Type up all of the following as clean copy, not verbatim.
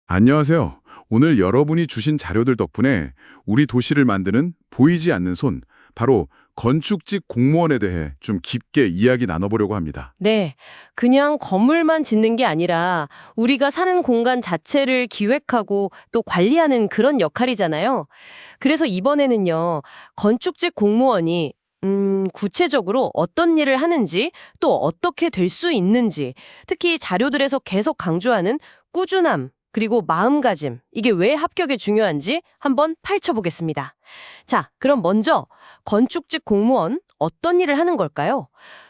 안녕하세요. 오늘 여러분이 주신 자료들 덕분에 우리 도시를 만드는 보이지 않는 손, 바로 건축직 공무원에 대해 좀 깊게 이야기 나눠보려고 합니다. 네, 그냥 건물만 짓는 게 아니라 우리가 사는 공간 자체를 기획하고 또 관리하는 그런 역할이잖아요. 그래서 이번에는요, 건축직 공무원이 구체적으로 어떤 일을 하는지 또 어떻게 될 수 있는지, 특히 자료들에서 계속 강조하는 꾸준함, 그리고 마음가짐, 이게 왜 합격에 중요한지 한번 파헤쳐보겠습니다. 자, 그럼 먼저 건축직 공무원 어떤 일을 하는 걸까요?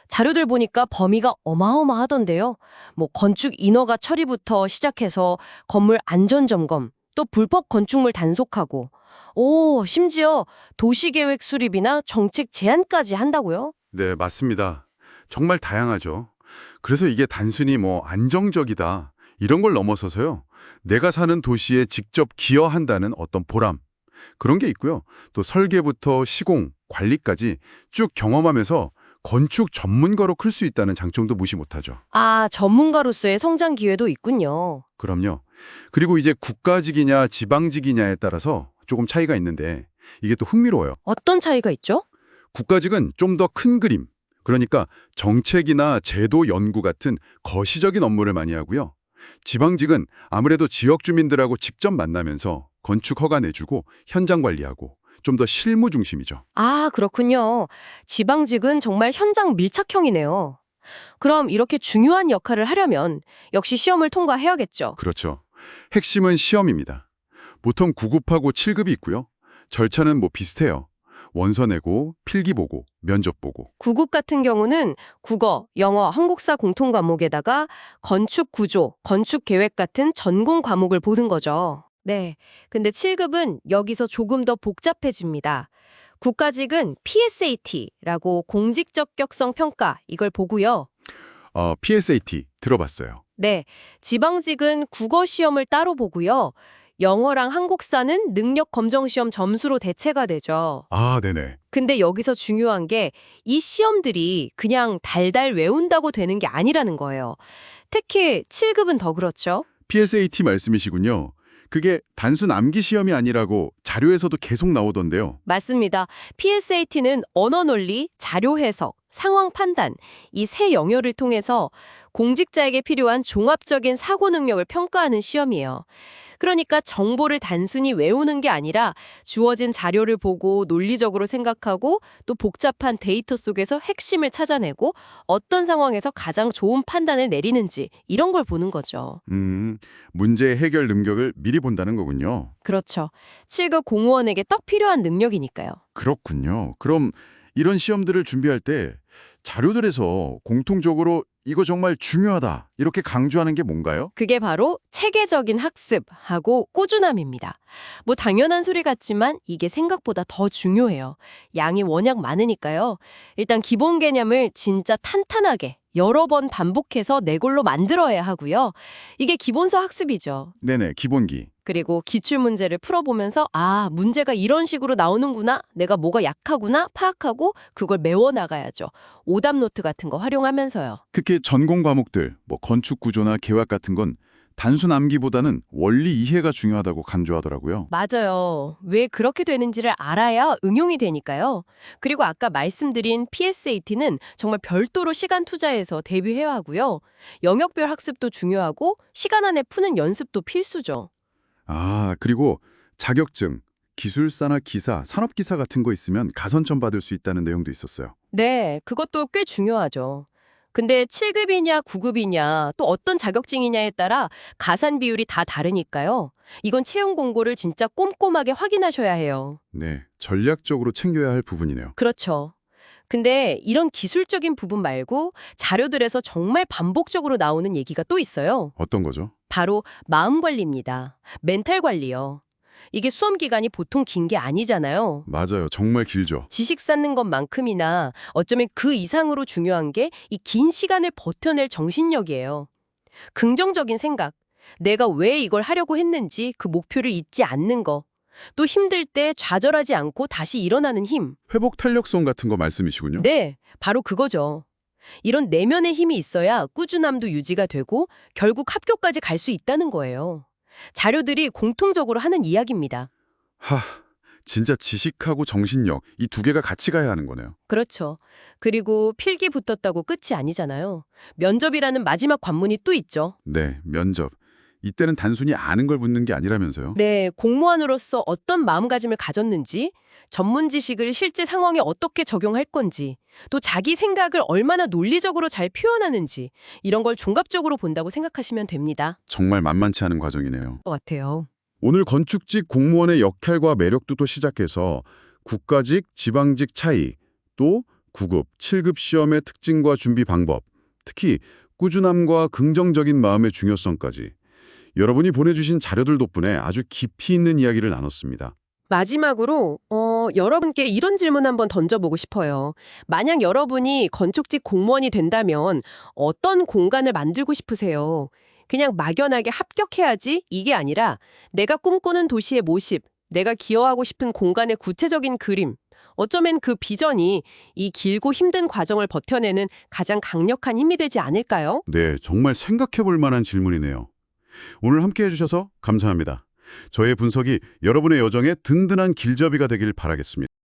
자료들 보니까 범위가 어마어마하던데요. 뭐 건축 인허가 처리부터 시작해서 건물 안전 점검, 또 불법 건축물 단속하고, 심지어 도시계획 수립이나 정책 제안까지 한다고요? 네, 맞습니다. 정말 다양하죠. 그래서 이게 단순히 안정적이다, 이런 걸 넘어서서요. 내가 사는 도시에 직접 기여한다는 어떤 보람, 그런 게 있고요. 또 설계부터 시공, 관리까지 쭉 경험하면서 건축 전문가로 클 수 있다는 장점도 무시 못하죠. 아, 전문가로서의 성장 기회도 있군요. 그럼요. 그리고 이제 국가직이냐 지방직이냐에 따라서 조금 차이가 있는데 이게 또 흥미로워요. 어떤 차이가 있죠? 국가직은 좀 더 큰 그림, 그러니까 정책이나 제도 연구 같은 거시적인 업무를 많이 하고요. 지방직은 아무래도 지역 주민들하고 직접 만나면서 건축 허가 내주고 현장 관리하고 좀 더 실무 중심이죠. 아, 그렇군요. 지방직은 정말 현장 밀착형이네요. 그럼 이렇게 중요한 역할을 하려면 역시 시험을 통과해야겠죠. 그렇죠. 핵심은 시험입니다. 보통 9급하고 7급이 있고요. 절차는 비슷해요. 원서 내고, 필기 보고, 면접 보고. 9급 같은 경우는 국어, 영어, 한국사 공통 과목에다가 건축 구조, 건축 계획 같은 전공 과목을 보는 거죠. 네. 근데 7급은 여기서 조금 더 복잡해집니다. 국가직은 PSAT라고 공직 적격성 평가 이걸 보고요. PSAT 들어봤어요. 네. 지방직은 국어 시험을 따로 보고요. 영어랑 한국사는 능력 검정 시험 점수로 대체가 되죠. 아, 네네. 근데 여기서 중요한 게 이 시험들이 그냥 달달 외운다고 되는 게 아니라는 거예요. 특히 7급은 더 그렇죠. PSAT 말씀이시군요. 그게 단순 암기 시험이 아니라고 자료에서도 계속 나오던데요. 맞습니다. PSAT는 언어 논리, 자료 해석, 상황 판단, 이 세 영역을 통해서 공직자에게 필요한 종합적인 사고 능력을 평가하는 시험이에요. 그러니까 정보를 단순히 외우는 게 아니라 주어진 자료를 보고 논리적으로 생각하고 또 복잡한 데이터 속에서 핵심을 찾아내고 어떤 상황에서 가장 좋은 판단을 내리는지 이런 걸 보는 거죠. 문제 해결 능력을 미리 본다는 거군요. 그렇죠. 7급 공무원에게 딱 필요한 능력이니까요. 그렇군요. 그럼 이런 시험들을 준비할 때 자료들에서 공통적으로 이거 정말 중요하다, 이렇게 강조하는 게 뭔가요? 그게 바로 체계적인 학습하고 꾸준함입니다. 뭐 당연한 소리 같지만 이게 생각보다 더 중요해요. 양이 워낙 많으니까요. 일단 기본 개념을 진짜 탄탄하게 여러 번 반복해서 내 걸로 만들어야 하고요. 이게 기본서 학습이죠. 네네, 기본기. 그리고 기출문제를 풀어보면서 아, 문제가 이런 식으로 나오는구나, 내가 뭐가 약하구나 파악하고 그걸 메워나가야죠. 오답노트 같은 거 활용하면서요. 특히 전공 과목들, 건축 구조나 계획 같은 건 단순 암기보다는 원리 이해가 중요하다고 강조하더라고요. 맞아요. 왜 그렇게 되는지를 알아야 응용이 되니까요. 그리고 아까 말씀드린 PSAT는 정말 별도로 시간 투자해서 대비해야 하고요. 영역별 학습도 중요하고 시간 안에 푸는 연습도 필수죠. 아, 그리고 자격증, 기술사나 기사, 산업기사 같은 거 있으면 가선점 받을 수 있다는 내용도 있었어요. 네, 그것도 꽤 중요하죠. 근데 7급이냐 9급이냐 또 어떤 자격증이냐에 따라 가산 비율이 다 다르니까요. 이건 채용 공고를 진짜 꼼꼼하게 확인하셔야 해요. 네, 전략적으로 챙겨야 할 부분이네요. 그렇죠. 근데 이런 기술적인 부분 말고 자료들에서 정말 반복적으로 나오는 얘기가 또 있어요. 어떤 거죠? 바로 마음 관리입니다. 멘탈 관리요. 이게 수험 기간이 보통 긴 게 아니잖아요. 맞아요. 정말 길죠. 지식 쌓는 것만큼이나 어쩌면 그 이상으로 중요한 게 이 긴 시간을 버텨낼 정신력이에요. 긍정적인 생각, 내가 왜 이걸 하려고 했는지 그 목표를 잊지 않는 거, 또 힘들 때 좌절하지 않고 다시 일어나는 힘. 회복 탄력성 같은 거 말씀이시군요. 네, 바로 그거죠. 이런 내면의 힘이 있어야 꾸준함도 유지가 되고 결국 합격까지 갈 수 있다는 거예요. 자료들이 공통적으로 하는 이야기입니다. 하, 진짜 지식하고 정신력 이 두 개가 같이 가야 하는 거네요. 그렇죠. 그리고 필기 붙었다고 끝이 아니잖아요. 면접이라는 마지막 관문이 또 있죠. 네, 면접. 이때는 단순히 아는 걸 묻는 게 아니라면서요? 네, 공무원으로서 어떤 마음가짐을 가졌는지, 전문 지식을 실제 상황에 어떻게 적용할 건지, 또 자기 생각을 얼마나 논리적으로 잘 표현하는지, 이런 걸 종합적으로 본다고 생각하시면 됩니다. 정말 만만치 않은 과정이네요. 것 같아요. 오늘 건축직 공무원의 역할과 매력도 시작해서 국가직, 지방직 차이, 또 9급, 7급 시험의 특징과 준비 방법, 특히 꾸준함과 긍정적인 마음의 중요성까지 여러분이 보내주신 자료들 덕분에 아주 깊이 있는 이야기를 나눴습니다. 마지막으로 여러분께 이런 질문 한번 던져보고 싶어요. 만약 여러분이 건축직 공무원이 된다면 어떤 공간을 만들고 싶으세요? 그냥 막연하게 합격해야지 이게 아니라 내가 꿈꾸는 도시의 모습, 내가 기여하고 싶은 공간의 구체적인 그림, 어쩌면 그 비전이 이 길고 힘든 과정을 버텨내는 가장 강력한 힘이 되지 않을까요? 네, 정말 생각해 볼 만한 질문이네요. 오늘 함께 해주셔서 감사합니다. 저의 분석이 여러분의 여정에 든든한 길잡이가 되길 바라겠습니다.